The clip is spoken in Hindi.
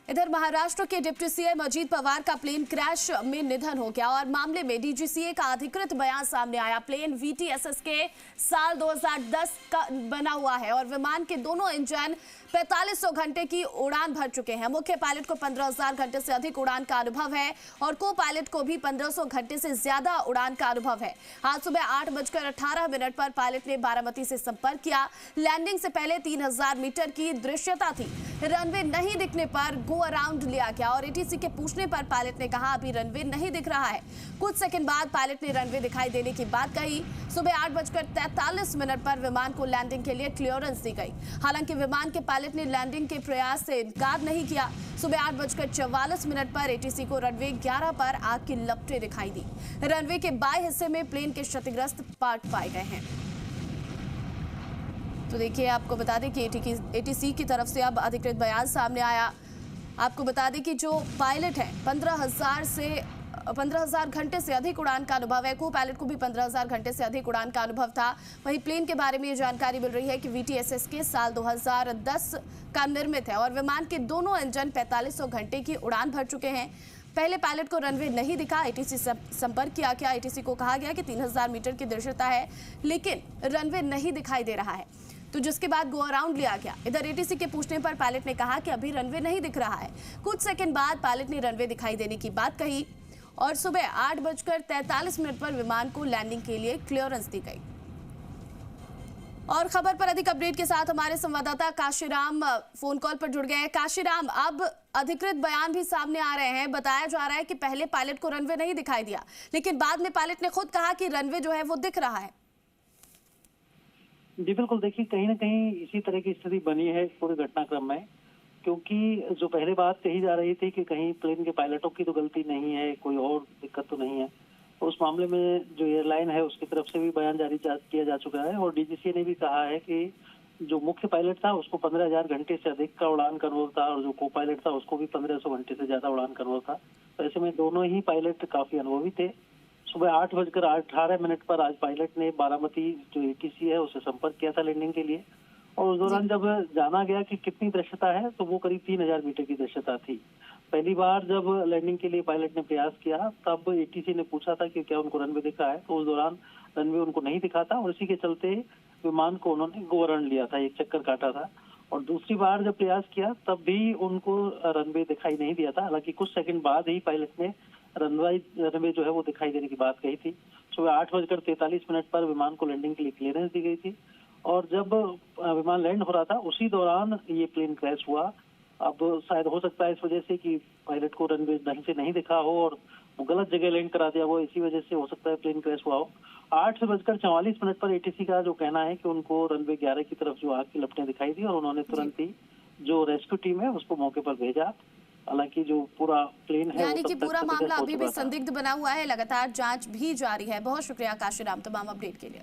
इधर महाराष्ट्र के डिप्टी सीएम अजीत पवार का प्लेन क्रैश में निधन हो गया और मामले में डीजीसीए का अधिकृत बयान सामने आया। प्लेन वीटीएसएस के साल 2010 का बना हुआ है और विमान के दोनों इंजन 4500 घंटे की उड़ान भर चुके हैं। मुख्य पायलट को 15,000 घंटे से अधिक उड़ान का अनुभव है और को पायलट को भी 1500 घंटे से ज्यादा उड़ान का अनुभव है। आज सुबह 8:18 पर पायलट ने बारामती से संपर्क किया। लैंडिंग से पहले 3000 मीटर की दृश्यता थी। रनवे नहीं दिखने पर गो अराउंड लिया गया और एटीसी के पूछने पर पायलट ने कहा अभी रनवे नहीं दिख रहा है। कुछ सेकंड बाद पायलट ने रनवे दिखाई देने की बात कही। सुबह 8:43 पर विमान को लैंडिंग के लिए क्लियरेंस दी गई। हालांकि विमान के पायलट ने लैंडिंग के प्रयास से इनकार नहीं किया। सुबह 8:44 पर एटीसी को रनवे 11 पर आग की लपटें दिखाई दी। रनवे के बाएं हिस्से में प्लेन के क्षतिग्रस्त पार्ट पाए गए हैं। तो देखिए, आपको बता दें कि एटीसी की तरफ से अब अधिकृत बयान सामने आया। आपको बता दें कि जो पायलट है 15,000 घंटे से अधिक उड़ान का अनुभव है। को पायलट को भी 15,000 घंटे से अधिक उड़ान का अनुभव था। वहीं प्लेन के बारे में ये जानकारी मिल रही है कि वीटीएसएस के साल 2010 का निर्मित है और विमान के दोनों इंजन 4500 घंटे की उड़ान भर चुके हैं। पहले पायलट को रनवे नहीं दिखा। एटीसी से संपर्क किया गया। एटीसी को कहा गया कि 3000 मीटर की दृश्यता है लेकिन रनवे नहीं दिखाई दे रहा है, तो जिसके बाद गो अराउंड लिया गया। इधर एटीसी के पूछने पर पायलट ने कहा कि अभी रनवे नहीं दिख रहा है। कुछ सेकंड बाद पायलट ने रनवे दिखाई देने की बात कही और सुबह 8:43 पर विमान को लैंडिंग के लिए क्लियरेंस दी गई। और खबर पर अधिक अपडेट के साथ हमारे संवाददाता काशीराम फोन कॉल पर जुड़ गए हैं। काशीराम, अब अधिकृत बयान भी सामने आ रहे हैं। बताया जा रहा है कि पहले पायलट को रनवे नहीं दिखाई दिया लेकिन बाद में पायलट ने खुद कहा कि रनवे जो है वो दिख रहा है। जी बिल्कुल, देखिए कहीं ना कहीं इसी तरह की स्थिति बनी है पूरे घटनाक्रम में, क्योंकि जो पहले बात कही जा रही थी कि कहीं प्लेन के पायलटों की तो गलती नहीं है, कोई और दिक्कत तो नहीं है, तो उस मामले में जो एयरलाइन है उसकी तरफ से भी बयान जारी किया जा चुका है और डीजीसीए ने भी कहा है कि जो मुख्य पायलट था उसको 15,000 घंटे से अधिक का उड़ान का अनुभव था और जो को पायलट था उसको भी 1500 घंटे से ज्यादा उड़ान का अनुभव था। तो ऐसे में दोनों ही पायलट काफी अनुभवी थे। सुबह 8:18 पर आज पायलट ने बारामती जो एटीसी है उससे संपर्क किया था लैंडिंग के लिए और उस दौरान जब जाना गया कि कितनी दृश्यता है तो वो करीब 3000 मीटर की दृश्यता थी। पहली बार जब लैंडिंग के लिए पायलट ने प्रयास किया तब एटीसी ने पूछा था कि क्या उनको रनवे दिखा है, तो उस दौरान रनवे उनको नहीं दिखा था और इसी के चलते विमान को उन्होंने गो अराउंड लिया था, एक चक्कर काटा था। और दूसरी बार जब प्रयास किया तब भी उनको रनवे दिखाई नहीं दिया था। हालांकि कुछ सेकंड बाद ही पायलट ने रनवे जो है वो दिखाई देने की बात कही थी। सुबह 8:43 पर विमान को लैंडिंग के लिए क्लियरेंस दी गई थी और जब विमान लैंड हो रहा था उसी दौरान ये प्लेन क्रैश हुआ। अब शायद हो सकता है इस वजह से कि पायलट को रनवे ढंग से नहीं दिखा हो और वो गलत जगह लैंड करा दिया वो, इसी वजह से हो सकता है प्लेन क्रैश हुआ हो। 8:44 पर एटीसी का जो कहना है कि उनको रनवे 11 की तरफ जो आग की लपटें दिखाई दी और उन्होंने तुरंत ही जो रेस्क्यू टीम है उसको मौके पर भेजा। हालांकि जो पूरा प्लेन है यानी कि पूरा मामला अभी भी संदिग्ध बना हुआ है, लगातार जांच भी जारी है। बहुत शुक्रिया काशीराम तमाम अपडेट के लिए।